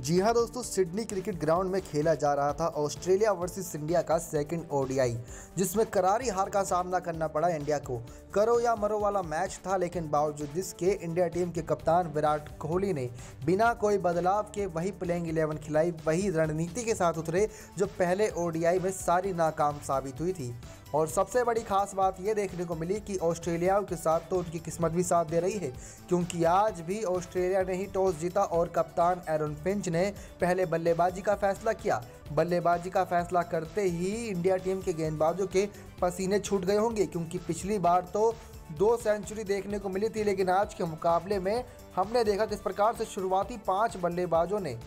जी हाँ दोस्तों, Sydney cricket ground में खेला जा रहा था ऑस्ट्रेलिया वर्सेस इंडिया का सेकंड ओडीआई, जिसमें करारी हार का सामना करना पड़ा इंडिया को। करो या मरो वाला मैच था, लेकिन बावजूद इसके इंडिया टीम के कप्तान विराट कोहली ने बिना कोई बदलाव के वही प्लेइंग 11 खिलाई, वही रणनीति के साथ उतरे जो पहले ओडीआई में सारी नाकाम साबित हुई थी। और सबसे बड़ी खास बात यह देखने को मिली कि ऑस्ट्रेलिया के साथ तो उनकी किस्मत भी साथ दे रही है, क्योंकि आज भी ऑस्ट्रेलिया ने ही टॉस जीता और कप्तान एरन फिंच ने पहले बल्लेबाजी का फैसला किया। बल्लेबाजी का फैसला करते ही इंडिया टीम के गेंदबाजों के पसीने छूट गए होंगे, क्योंकि पिछली बार तो 2 सेंचुरी देखने को मिली थी, लेकिन आज के मुकाबले में हमने देखा किस प्रकार से शुरुआती 5 बल्लेबाजों ने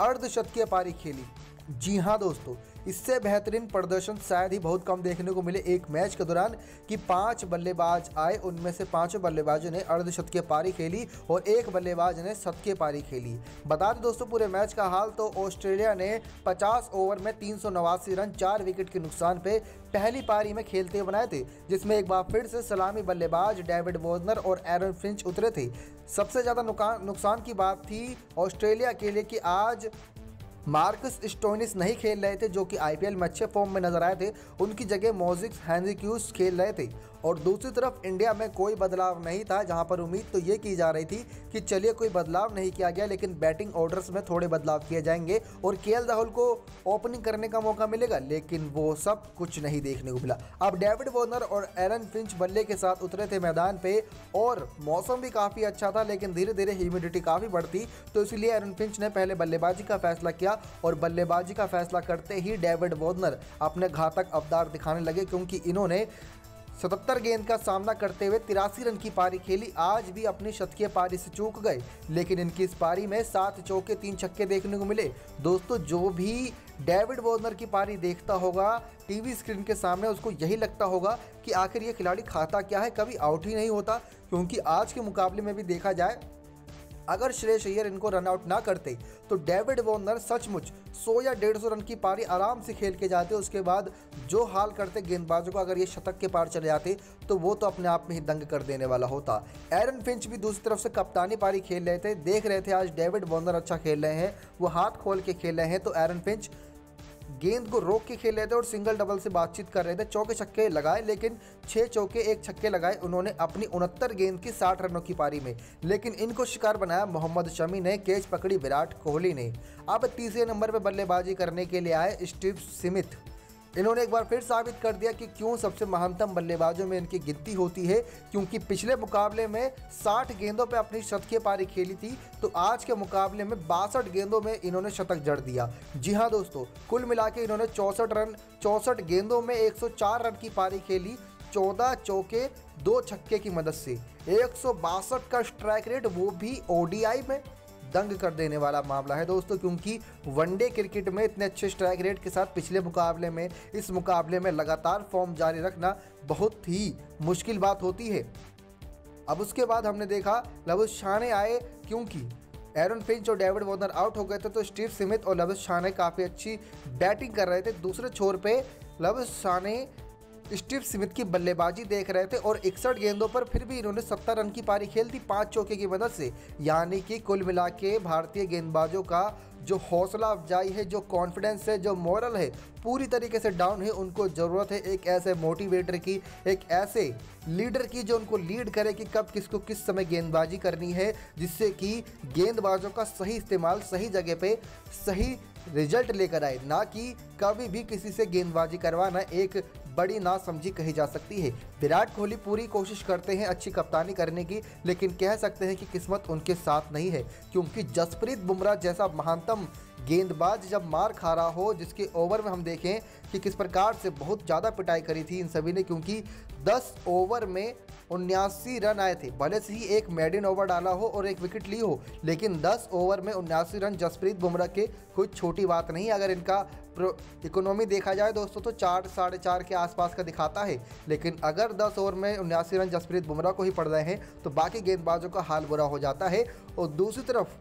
अर्धशतकीय पारी खेली। जी हाँ दोस्तों, इससे बेहतरीन प्रदर्शन शायद ही बहुत कम देखने को मिले एक मैच के दौरान कि 5 बल्लेबाज आए, उनमें से 5 बल्लेबाजों ने अर्धशतकीय पारी खेली और 1 बल्लेबाज ने शतकीय पारी खेली। बता दें दोस्तों पूरे मैच का हाल, तो ऑस्ट्रेलिया ने 50 ओवर में 389 रन 4 विकेट के नुकसान पे पहली पारी में खेलते हुए बनाए थे, जिसमें एक बार फिर से सलामी बल्लेबाज डेविड वॉर्नर और एरन फिंच उतरे थे। सबसे ज़्यादा नुकसान की बात थी ऑस्ट्रेलिया के लिए कि आज मार्कस स्टोइनिस नहीं खेल रहे थे, जो कि आईपीएल में अच्छे फॉर्म में नजर आए थे। उनकी जगह मोजिस हेनरिक्स खेल रहे थे। और दूसरी तरफ इंडिया में कोई बदलाव नहीं था, जहां पर उम्मीद तो ये की जा रही थी कि चलिए कोई बदलाव नहीं किया गया, लेकिन बैटिंग ऑर्डर्स में थोड़े बदलाव किए जाएंगे और केएल राहुल को ओपनिंग करने का मौका मिलेगा, लेकिन वो सब कुछ नहीं देखने को मिला। अब डेविड वॉर्नर और एरन फिंच बल्ले के साथ उतरे थे मैदान पे और मौसम भी काफ़ी अच्छा था, लेकिन धीरे धीरे ह्यूमिडिटी काफ़ी बढ़ती, तो इसलिए एरन फिंच ने पहले बल्लेबाजी का फैसला किया और बल्लेबाजी का फैसला करते ही डेविड वॉर्नर अपने घातक अवतार दिखाने लगे, क्योंकि इन्होंने 77 गेंद का सामना करते हुए 83 रन की पारी खेली। आज भी अपनी शतकीय पारी से चूक गए, लेकिन इनकी इस पारी में 7 चौके 3 छक्के देखने को मिले। दोस्तों, जो भी डेविड वॉर्नर की पारी देखता होगा टीवी स्क्रीन के सामने, उसको यही लगता होगा कि आखिर ये खिलाड़ी खाता क्या है, कभी आउट ही नहीं होता। क्योंकि आज के मुकाबले में भी देखा जाए, अगर श्रेयस अय्यर इनको रन आउट ना करते तो डेविड वॉर्नर सचमुच 100 या 150 रन की पारी आराम से खेल के जाते। उसके बाद जो हाल करते गेंदबाजों को, अगर ये शतक के पार चले जाते तो वो तो अपने आप में ही दंग कर देने वाला होता। एरन फिंच भी दूसरी तरफ से कप्तानी पारी खेल रहे थे। देख रहे थे आज डेविड वॉर्नर अच्छा खेल रहे हैं, वो हाथ खोल के खेल रहे हैं, तो एरन फिंच गेंद को रोक के खेल रहे थे और सिंगल डबल से बातचीत कर रहे थे। चौके छक्के लगाए, लेकिन 6 चौके 1 छक्के लगाए उन्होंने अपनी 69 गेंद की 60 रनों की पारी में, लेकिन इनको शिकार बनाया मोहम्मद शमी ने, कैच पकड़ी विराट कोहली ने। अब तीसरे नंबर पर बल्लेबाजी करने के लिए आए स्टीव स्मिथ। इन्होंने एक बार फिर साबित कर दिया कि क्यों सबसे महानतम बल्लेबाजों में इनकी गिनती होती है, क्योंकि पिछले मुकाबले में 60 गेंदों पे अपनी शतकीय पारी खेली थी, तो आज के मुकाबले में 62 गेंदों में इन्होंने शतक जड़ दिया। जी हाँ दोस्तों, कुल मिला के इन्होंने 64 गेंदों में 104 रन की पारी खेली, 14 चौके 2 छक्के की मदद से 162 का स्ट्राइक रेट, वो भी ओडीआई में। दंग कर देने वाला मामला है दोस्तों, क्योंकि वनडे क्रिकेट में इतने अच्छे स्ट्राइक रेट के साथ पिछले मुकाबले में, इस मुकाबले में लगातार फॉर्म जारी रखना बहुत ही मुश्किल बात होती है। अब उसके बाद हमने देखा लविश शाने आए, क्योंकि एरन फिंच और डेविड वॉर्नर आउट हो गए थे, तो स्टीव स्मिथ और लविश शाने काफ़ी अच्छी बैटिंग कर रहे थे। दूसरे छोर पे लविश शाने स्टीव स्मिथ की बल्लेबाजी देख रहे थे और 61 गेंदों पर फिर भी इन्होंने 70 रन की पारी खेल दी 5 चौके की मदद से। यानी कि कुल मिला के भारतीय गेंदबाजों का जो हौसला अफजाई है, जो कॉन्फिडेंस है, जो मोरल है, पूरी तरीके से डाउन है। उनको ज़रूरत है एक ऐसे मोटिवेटर की, एक ऐसे लीडर की जो उनको लीड करे कि कब किसको किस समय गेंदबाजी करनी है, जिससे कि गेंदबाजों का सही इस्तेमाल सही जगह पे सही रिजल्ट लेकर आए, ना कि कभी भी किसी से गेंदबाजी करवाना एक बड़ी नासमझी कही जा सकती है। विराट कोहली पूरी कोशिश करते हैं अच्छी कप्तानी करने की, लेकिन कह सकते हैं कि किस्मत उनके साथ नहीं है, क्योंकि जसप्रीत बुमराह जैसा महानतम गेंदबाज जब मार खा रहा हो, जिसके ओवर में हम देखें कि किस प्रकार से बहुत ज़्यादा पिटाई करी थी इन सभी ने, क्योंकि 10 ओवर में 79 रन आए थे। भले से ही एक मेडन ओवर डाला हो और 1 विकेट ली हो, लेकिन 10 ओवर में 79 रन जसप्रीत बुमराह के कोई छोटी बात नहीं। अगर इनका इकोनॉमी देखा जाए दोस्तों तो 4 साढ़े 4 के आसपास का दिखाता है, लेकिन अगर 10 ओवर में 79 रन जसप्रीत बुमराह को ही पड़ रहे हैं तो बाकी गेंदबाजों का हाल बुरा हो जाता है। और दूसरी तरफ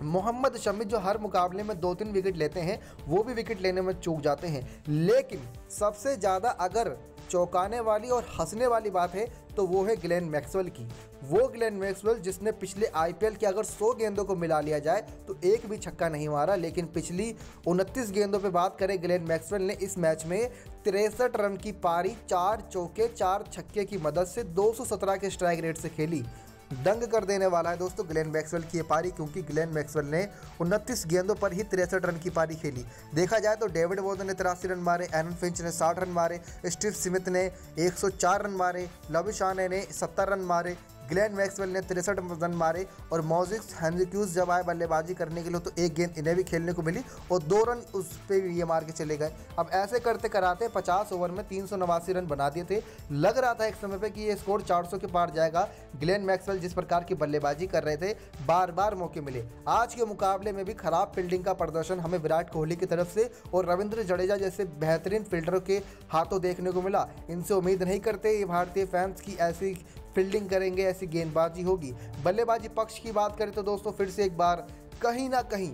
मोहम्मद शमी जो हर मुकाबले में 2-3 विकेट लेते हैं, वो भी विकेट लेने में चूक जाते हैं। लेकिन सबसे ज़्यादा अगर चौंकाने वाली और हंसने वाली बात है तो वो है ग्लेन मैक्सवेल की। वो ग्लेन मैक्सवेल जिसने पिछले आईपीएल के अगर 100 गेंदों को मिला लिया जाए तो एक भी छक्का नहीं मारा, लेकिन पिछली 29 गेंदों पे बात करें ग्लेन मैक्सवेल ने इस मैच में 63 रन की पारी 4 चौके 4 छक्के की मदद से 217 के स्ट्राइक रेट से खेली। दंग कर देने वाला है दोस्तों ग्लेन मैक्सवेल की ये पारी, क्योंकि ग्लेन मैक्सवेल ने 29 गेंदों पर ही 63 रन की पारी खेली। देखा जाए तो डेविड वॉर्नर ने 83 रन मारे, एरन फिंच ने 60 रन मारे, स्टीव स्मिथ ने 104 रन मारे, लविशाने ने 70 रन मारे, ग्लेन मैक्सवेल ने 63 रन मारे और मोजिस हैंड्रिक्स जब आए बल्लेबाजी करने के लिए तो एक गेंद इन्हें भी खेलने को मिली और 2 रन उस पर भी ये मार के चले गए। अब ऐसे करते कराते 50 ओवर में 389 रन बना दिए थे। लग रहा था एक समय पे कि ये स्कोर 400 के पार जाएगा। ग्लेन मैक्सवेल जिस प्रकार की बल्लेबाजी कर रहे थे, बार बार मौके मिले। आज के मुकाबले में भी खराब फील्डिंग का प्रदर्शन हमें विराट कोहली की तरफ से और रविंद्र जडेजा जैसे बेहतरीन फील्डरों के हाथों देखने को मिला। इनसे उम्मीद नहीं करते ये भारतीय फैंस की ऐसी फील्डिंग करेंगे, ऐसी गेंदबाजी होगी। बल्लेबाजी पक्ष की बात करें तो दोस्तों फिर से एक बार कहीं ना कहीं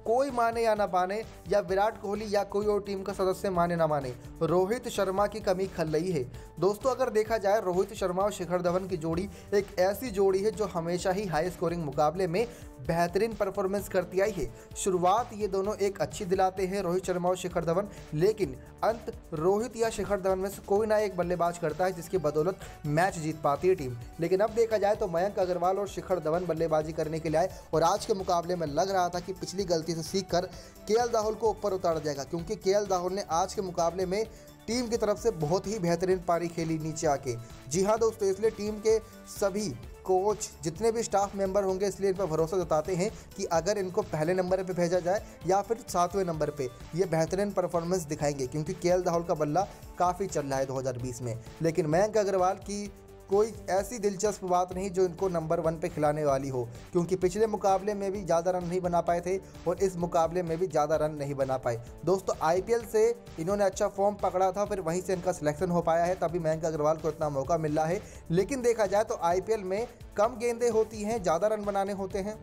कोई माने या ना माने, या विराट कोहली या कोई और टीम का सदस्य माने ना माने, रोहित शर्मा की कमी खल रही है। दोस्तों अगर देखा जाए रोहित शर्मा और शिखर धवन की जोड़ी एक ऐसी जोड़ी है जो हमेशा ही हाई स्कोरिंग मुकाबले में बेहतरीन परफॉर्मेंस करती आई है। शुरुआत ये दोनों एक अच्छी दिलाते हैं रोहित शर्मा और शिखर धवन, लेकिन अंत रोहित या शिखर धवन में से कोई ना एक बल्लेबाज करता है जिसकी बदौलत मैच जीत पाती है टीम। लेकिन अब देखा जाए तो मयंक अग्रवाल और शिखर धवन बल्लेबाजी करने के लिए आए और आज के मुकाबले में लग रहा था कि पिछली गलती से सीखकर केएल राहुल को ऊपर उतारा जाएगा, क्योंकि केएल राहुल ने आज के मुकाबले में टीम की तरफ से बहुत ही बेहतरीन पारी खेली नीचे आके। जी हाँ दोस्तों, इसलिए टीम के सभी कोच जितने भी स्टाफ मेंबर होंगे इसलिए इन पर भरोसा जताते हैं कि अगर इनको पहले नंबर पे भेजा जाए या फिर 7वें नंबर पे ये बेहतरीन परफॉर्मेंस दिखाएंगे, क्योंकि केएल राहुल का बल्ला काफ़ी चल रहा है 2020 में। लेकिन मयंक अग्रवाल की कोई ऐसी दिलचस्प बात नहीं जो इनको नंबर 1 पे खिलाने वाली हो, क्योंकि पिछले मुकाबले में भी ज़्यादा रन नहीं बना पाए थे और इस मुकाबले में भी ज़्यादा रन नहीं बना पाए। दोस्तों आईपीएल से इन्होंने अच्छा फॉर्म पकड़ा था, फिर वहीं से इनका सिलेक्शन हो पाया है, तभी मयंक अग्रवाल को इतना मौका मिल रहा है। लेकिन देखा जाए तो आईपीएल में कम गेंदें होती हैं, ज़्यादा रन बनाने होते हैं,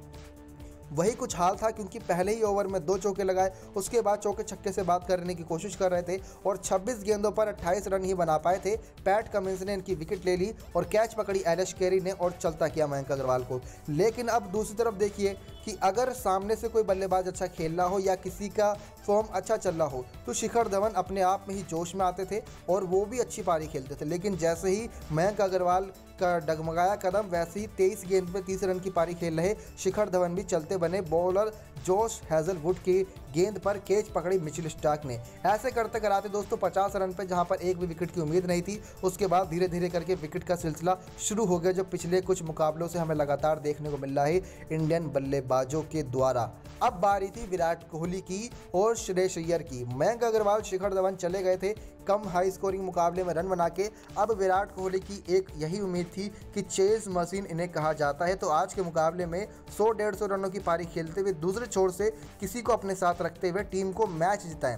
वही कुछ हाल था, क्योंकि पहले ही ओवर में 2 चौके लगाए, उसके बाद चौके छक्के से बात करने की कोशिश कर रहे थे और 26 गेंदों पर 28 रन ही बना पाए थे। पैट कमिंस ने इनकी विकेट ले ली और कैच पकड़ी एलिश कैरी ने और चलता किया मयंक अग्रवाल को। लेकिन अब दूसरी तरफ देखिए कि अगर सामने से कोई बल्लेबाज अच्छा खेल रहा हो या किसी का फॉर्म अच्छा चल रहा हो तो शिखर धवन अपने आप में ही जोश में आते थे और वो भी अच्छी पारी खेलते थे। लेकिन जैसे ही मयंक अग्रवाल का डगमगाया कदम, वैसे ही 23 गेंद पे 30 रन की पारी खेल रहे शिखर धवन भी चलते बने। बॉलर जोश हेजलवुड की गेंद पर कैच पकड़ी मिचेल स्टार्क ने। ऐसे करते कराते दोस्तों 50 रन पे जहां पर एक भी विकेट की उम्मीद नहीं थी, उसके बाद धीरे धीरे करके विकेट का सिलसिला शुरू हो गया, जो पिछले कुछ मुकाबलों से हमें लगातार देखने को मिल रहा है इंडियन बल्लेबाजों के द्वारा। अब बारी थी विराट कोहली की और श्रेयस अय्यर की। मयंक अग्रवाल शिखर धवन चले गए थे कम हाई स्कोरिंग मुकाबले में रन बना के। अब विराट कोहली की एक यही उम्मीद थी कि चेस मशीन इन्हें कहा जाता है, तो आज के मुकाबले में 100-150 रनों की पारी खेलते हुए दूसरे छोर से किसी को अपने साथ रखते हुए टीम को मैच जिताएं,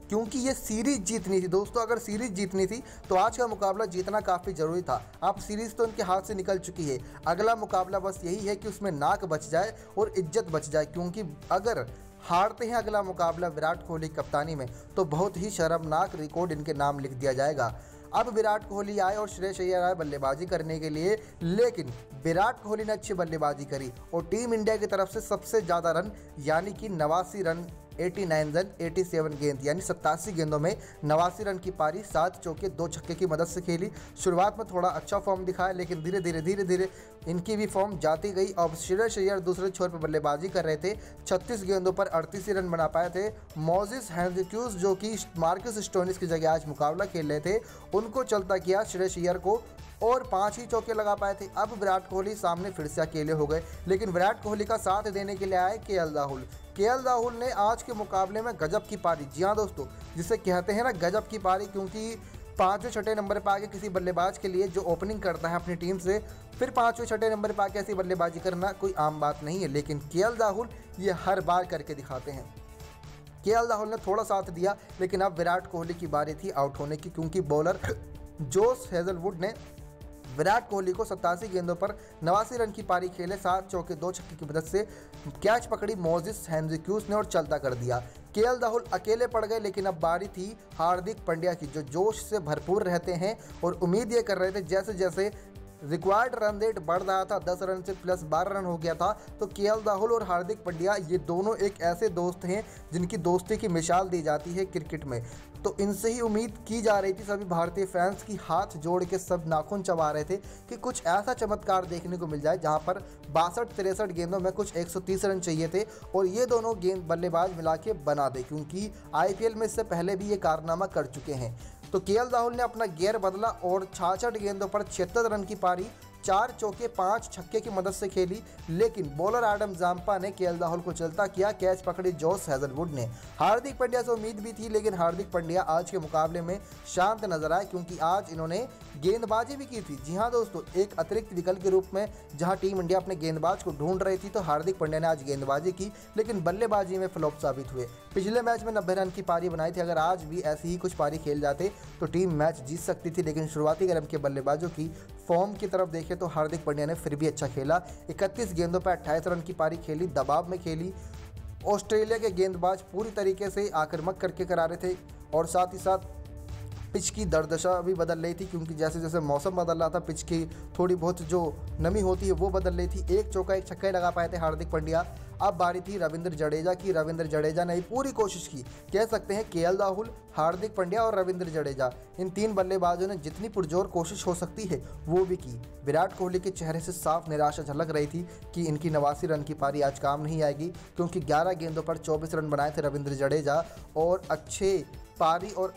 क्योंकि ये सीरीज जीतनी थी। दोस्तों अगर सीरीज जीतनी थी तो आज का मुकाबला जीतना काफ़ी ज़रूरी था। अब सीरीज तो इनके हाथ से निकल चुकी है, अगला मुकाबला बस यही है कि उसमें नाक बच जाए और इज्जत बच जाए, क्योंकि अगर हारते हैं अगला मुकाबला विराट कोहली की कप्तानी में तो बहुत ही शर्मनाक रिकॉर्ड इनके नाम लिख दिया जाएगा। अब विराट कोहली आए और श्रेयस अय्यर आए बल्लेबाजी करने के लिए, लेकिन विराट कोहली ने अच्छी बल्लेबाजी करी और टीम इंडिया की तरफ से सबसे ज़्यादा रन यानी कि 89 रन 89 रन 87 गेंद यानी 87 गेंदों में 89 रन की पारी 7 चौके 2 छक्के की मदद से खेली। शुरुआत में थोड़ा अच्छा फॉर्म दिखाया, लेकिन धीरे धीरे इनकी भी फॉर्म जाती गई। अब श्रेयस अय्यर दूसरे छोर पर बल्लेबाजी कर रहे थे, 36 गेंदों पर 38 रन बना पाए थे। मोजिस हैंड्रिक्स जो कि मार्कस स्टोनिस की जगह आज मुकाबला खेल रहे थे, उनको चलता किया श्रेयस अय्यर को और 5 ही चौके लगा पाए थे। अब विराट कोहली सामने फिर से अकेले हो गए, लेकिन विराट कोहली का साथ देने के लिए आए केएल राहुल। केएल राहुल ने आज के मुकाबले में गजब की पारी, जी हाँ दोस्तों जिसे कहते हैं ना गजब की पारी, क्योंकि 5वें-6ठे नंबर पर आके किसी बल्लेबाज के लिए जो ओपनिंग करता है अपनी टीम से, फिर 5वें-6ठे नंबर पर आके ऐसी बल्लेबाजी करना कोई आम बात नहीं है। लेकिन केएल राहुल ये हर बार करके दिखाते हैं। केएल राहुल ने थोड़ा साथ दिया, लेकिन अब विराट कोहली की बारी थी आउट होने की, क्योंकि बॉलर जोश हेजलवुड ने विराट कोहली को 87 गेंदों पर 89 रन की पारी खेले, 7 चौके 2 छक्के की मदद से कैच पकड़ी मोजिस हेनरिक्यूस ने और चलता कर दिया। केएल राहुल अकेले पड़ गए, लेकिन अब बारी थी हार्दिक पांड्या की, जो जोश से भरपूर रहते हैं और उम्मीद ये कर रहे थे जैसे जैसे रिक्वायर्ड रन रेट बढ़ रहा था, 10 रन से प्लस 12 रन हो गया था, तो केएल राहुल और हार्दिक पांड्या ये दोनों एक ऐसे दोस्त हैं जिनकी दोस्ती की मिसाल दी जाती है क्रिकेट में। तो इनसे ही उम्मीद की जा रही थी, सभी भारतीय फैंस की हाथ जोड़ के सब नाखून चबा रहे थे कि कुछ ऐसा चमत्कार देखने को मिल जाए जहां पर 62-63 गेंदों में कुछ 130 रन चाहिए थे और ये दोनों गेंद बल्लेबाज मिला के बना दे, क्योंकि आईपीएल में इससे पहले भी ये कारनामा कर चुके हैं। तो केएल राहुल ने अपना गियर बदला और 66 गेंदों पर 76 रन की पारी 4 चौके 5 छक्के की मदद से खेली, लेकिन बॉलर एडम जाम्पा ने केएल राहुल को चलता किया, कैच पकड़ी जोश हेजलवुड ने। हार्दिक पांड्या से उम्मीद भी थी, लेकिन हार्दिक पांड्या आज के मुकाबले में शांत नजर आए, क्योंकि आज इन्होंने गेंदबाजी भी की थी। जी हाँ दोस्तों, एक अतिरिक्त विकल्प के रूप में जहां टीम इंडिया अपने गेंदबाज को ढूंढ रही थी, तो हार्दिक पांड्या ने आज गेंदबाजी की, लेकिन बल्लेबाजी में फ्लॉप साबित हुए। पिछले मैच में 90 रन की पारी बनाई थी, अगर आज भी ऐसी ही कुछ पारी खेल जाते तो टीम मैच जीत सकती थी, लेकिन शुरुआती क्रम के बल्लेबाजों की फॉर्म की तरफ देखें तो हार्दिक पांड्या ने फिर भी अच्छा खेला। 31 गेंदों पर 28 रन की पारी खेली, दबाव में खेली। ऑस्ट्रेलिया के गेंदबाज पूरी तरीके से आक्रामक करके करा रहे थे और साथ ही साथ पिच की दरदशा भी बदल रही थी, क्योंकि जैसे जैसे मौसम बदल रहा था पिच की थोड़ी बहुत जो नमी होती है वो बदल रही थी। 1 चौका 1 छक्का लगा पाए थे हार्दिक पांड्या। अब बारी थी रविंद्र जडेजा की। रविंद्र जडेजा ने पूरी कोशिश की, कह सकते हैं केएल राहुल, हार्दिक पांड्या और रविंद्र जडेजा, इन 3 बल्लेबाजों ने जितनी पुरजोर कोशिश हो सकती है वो भी की। विराट कोहली के चेहरे से साफ निराशा झलक रही थी कि इनकी 89 रन की पारी आज काम नहीं आएगी, क्योंकि 11 गेंदों पर 24 रन बनाए थे रविंद्र जडेजा और अच्छे पारी, और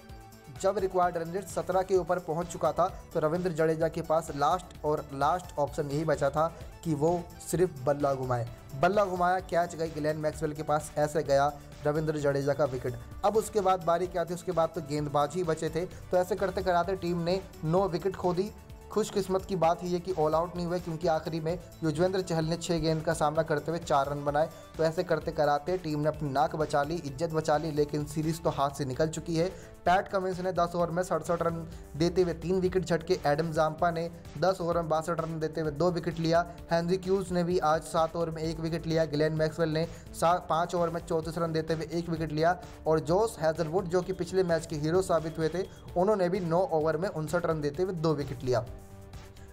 जब रिक्वायर्ड रन रेट 17 के ऊपर पहुंच चुका था तो रविंद्र जडेजा के पास लास्ट ऑप्शन यही बचा था कि वो सिर्फ बल्ला घुमाया, कैच गई ग्लेन मैक्सवेल के पास, ऐसे गया रविंद्र जडेजा का विकेट। अब उसके बाद बारी क्या थी, उसके बाद तो गेंदबाज ही बचे थे, तो ऐसे करते कराते टीम ने 9 विकेट खो दी। खुशकिस्मत की बात ये कि ऑल आउट नहीं हुए, क्योंकि आखिरी में युजवेंद्र चहल ने 6 गेंद का सामना करते हुए 4 रन बनाए। तो ऐसे करते कराते टीम ने अपनी नाक बचा ली, इज्जत बचा ली, लेकिन सीरीज तो हाथ से निकल चुकी है। पैट कमिंस ने 10 ओवर में 67 रन देते हुए 3 विकेट झटके। एडम जाम्पा ने 10 ओवर में 62 रन देते हुए 2 विकेट लिया। हेनरिक्यूस ने भी आज 7 ओवर में 1 विकेट लिया। ग्लेन मैक्सवेल ने 5 ओवर में 34 रन देते हुए 1 विकेट लिया। और जोश हेजलवुड, जो कि पिछले मैच के हीरो साबित हुए थे, उन्होंने भी 9 ओवर में 59 रन देते हुए 2 विकेट लिया।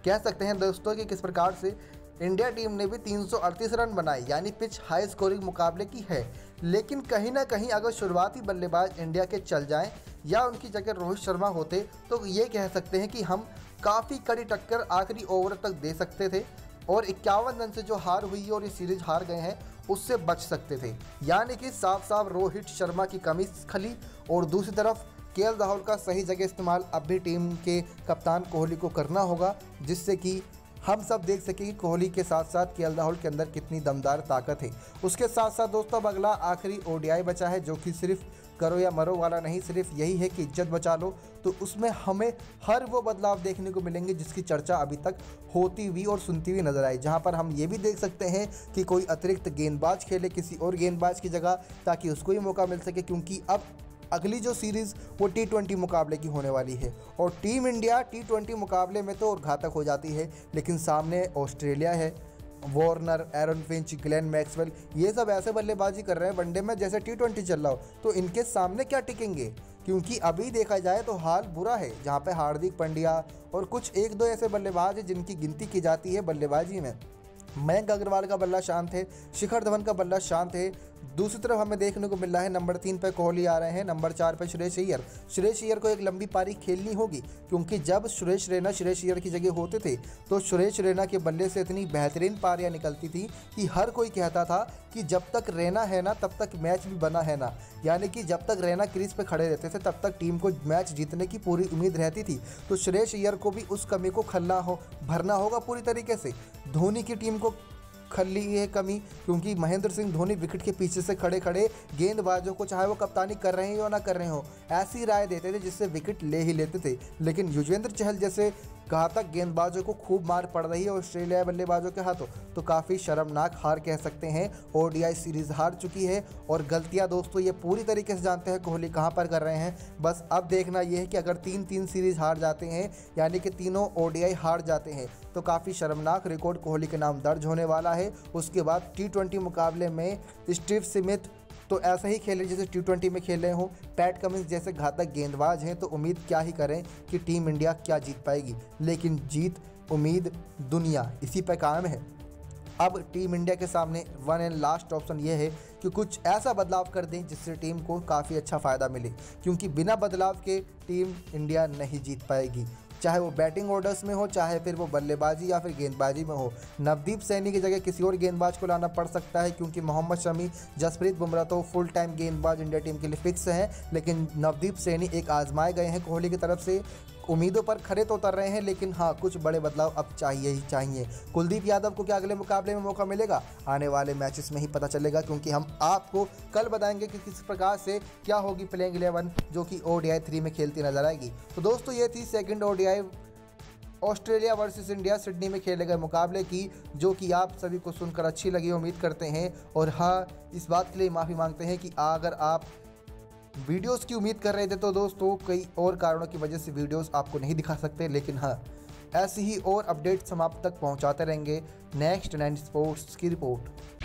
कह सकते हैं दोस्तों कि किस प्रकार से इंडिया टीम ने भी 338 रन बनाए, यानी पिच हाई स्कोरिंग मुकाबले की है। लेकिन कहीं ना कहीं अगर शुरुआती बल्लेबाज इंडिया के चल जाएं या उनकी जगह रोहित शर्मा होते तो ये कह सकते हैं कि हम काफ़ी कड़ी टक्कर आखिरी ओवर तक दे सकते थे और 51 रन से जो हार हुई है और ये सीरीज हार गए हैं उससे बच सकते थे। यानी कि साफ साफ रोहित शर्मा की कमी खली और दूसरी तरफ केएल राहुल का सही जगह इस्तेमाल अब भी टीम के कप्तान कोहली को करना होगा, जिससे कि हम सब देख सकें कि कोहली के साथ साथ केएल राहुल के अंदर कितनी दमदार ताकत है। उसके साथ साथ दोस्तों अब अगला आखिरी ओडीआई बचा है, जो कि सिर्फ करो या मरो वाला नहीं, सिर्फ यही है कि इज्जत बचा लो। तो उसमें हमें हर वो बदलाव देखने को मिलेंगे जिसकी चर्चा अभी तक होती हुई और सुनती हुई नजर आई, जहां पर हम ये भी देख सकते हैं कि कोई अतिरिक्त गेंदबाज खेले किसी और गेंदबाज की जगह, ताकि उसको ही मौका मिल सके, क्योंकि अब अगली जो सीरीज़ वो T20 मुकाबले की होने वाली है। और टीम इंडिया T20 मुकाबले में तो और घातक हो जाती है, लेकिन सामने ऑस्ट्रेलिया है। Warner, Aaron Finch, Glenn Maxwell, ये सब ऐसे बल्लेबाजी कर रहे हैं वनडे में जैसे T20 चल रहा हो, तो इनके सामने क्या टिकेंगे? क्योंकि अभी देखा जाए तो हाल बुरा है, जहाँ पे हार्दिक पांड्या और कुछ 1-2 ऐसे बल्लेबाज हैं जिनकी गिनती की जाती है बल्लेबाजी में। मयंक अग्रवाल का बल्ला शांत है, शिखर धवन का बल्ला शांत है। दूसरी तरफ हमें देखने को मिल रहा है नंबर 3 पे कोहली आ रहे हैं, नंबर 4 पे सुरेश अय्यर को एक लंबी पारी खेलनी होगी, क्योंकि जब सुरेश अय्यर की जगह होते थे तो सुरेश रैना के बल्ले से इतनी बेहतरीन पारियां निकलती थी कि हर कोई कहता था कि जब तक रैना है ना तब तक मैच भी बना है ना, यानी कि जब तक रैना क्रीज पे खड़े रहते थे तब तक टीम को मैच जीतने की पूरी उम्मीद रहती थी। तो सुरेश अय्यर को भी उस कमी को भरना होगा पूरी तरीके से। धोनी की टीम को खली है कमी, क्योंकि महेंद्र सिंह धोनी विकेट के पीछे से खड़े खड़े गेंदबाजों को, चाहे वो कप्तानी कर रहे हो या ना कर रहे हो, ऐसी राय देते थे जिससे विकेट ले ही लेते थे। लेकिन युजवेंद्र चहल जैसे घातक गेंदबाजों को खूब मार पड़ रही है ऑस्ट्रेलिया बल्लेबाजों के हाथों, तो काफ़ी शर्मनाक हार कह सकते हैं। ओडीआई सीरीज़ हार चुकी है और गलतियां दोस्तों ये पूरी तरीके से जानते हैं कोहली कहां पर कर रहे हैं। बस अब देखना यह है कि अगर 3-3 सीरीज़ हार जाते हैं, यानी कि तीनों ओडीआई हार जाते हैं, तो काफ़ी शर्मनाक रिकॉर्ड कोहली के नाम दर्ज होने वाला है। उसके बाद T20 मुकाबले में स्टीव स्मिथ तो ऐसा ही खेले जैसे T20 में खेल रहे हों। पैट कमिंस जैसे घातक गेंदबाज हैं, तो उम्मीद क्या ही करें कि टीम इंडिया क्या जीत पाएगी। लेकिन जीत, उम्मीद, दुनिया इसी पर कायम है। अब टीम इंडिया के सामने वन एंड लास्ट ऑप्शन ये है कि कुछ ऐसा बदलाव कर दें जिससे टीम को काफ़ी अच्छा फ़ायदा मिले, क्योंकि बिना बदलाव के टीम इंडिया नहीं जीत पाएगी, चाहे वो बैटिंग ऑर्डर्स में हो, चाहे फिर वो बल्लेबाजी या फिर गेंदबाजी में हो। नवदीप सैनी की जगह किसी और गेंदबाज को लाना पड़ सकता है, क्योंकि मोहम्मद शमी, जसप्रीत बुमराह तो फुल टाइम गेंदबाज इंडिया टीम के लिए फिक्स हैं, लेकिन नवदीप सैनी एक आजमाए गए हैं कोहली की तरफ से, उम्मीदों पर खरे तो उतर रहे हैं। लेकिन हाँ, कुछ बड़े बदलाव अब चाहिए ही चाहिए। कुलदीप यादव को क्या अगले मुकाबले में मौका मिलेगा? आने वाले मैचेस में ही पता चलेगा, क्योंकि हम आपको कल बताएंगे कि किस प्रकार से क्या होगी प्लेइंग 11 जो कि ODI 3 में खेलती नजर आएगी। तो दोस्तों ये थी second ODI Australia versus India Sydney में खेले गए मुकाबले की, जो कि आप सभी को सुनकर अच्छी लगी उम्मीद करते हैं। और हाँ, इस बात के लिए माफ़ी मांगते हैं कि अगर आप वीडियोस की उम्मीद कर रहे थे तो दोस्तों कई और कारणों की वजह से वीडियोस आपको नहीं दिखा सकते, लेकिन हाँ, ऐसी ही और अपडेट्स हम आप तक पहुंचाते रहेंगे। नेक्स्ट 9 स्पोर्ट्स की रिपोर्ट।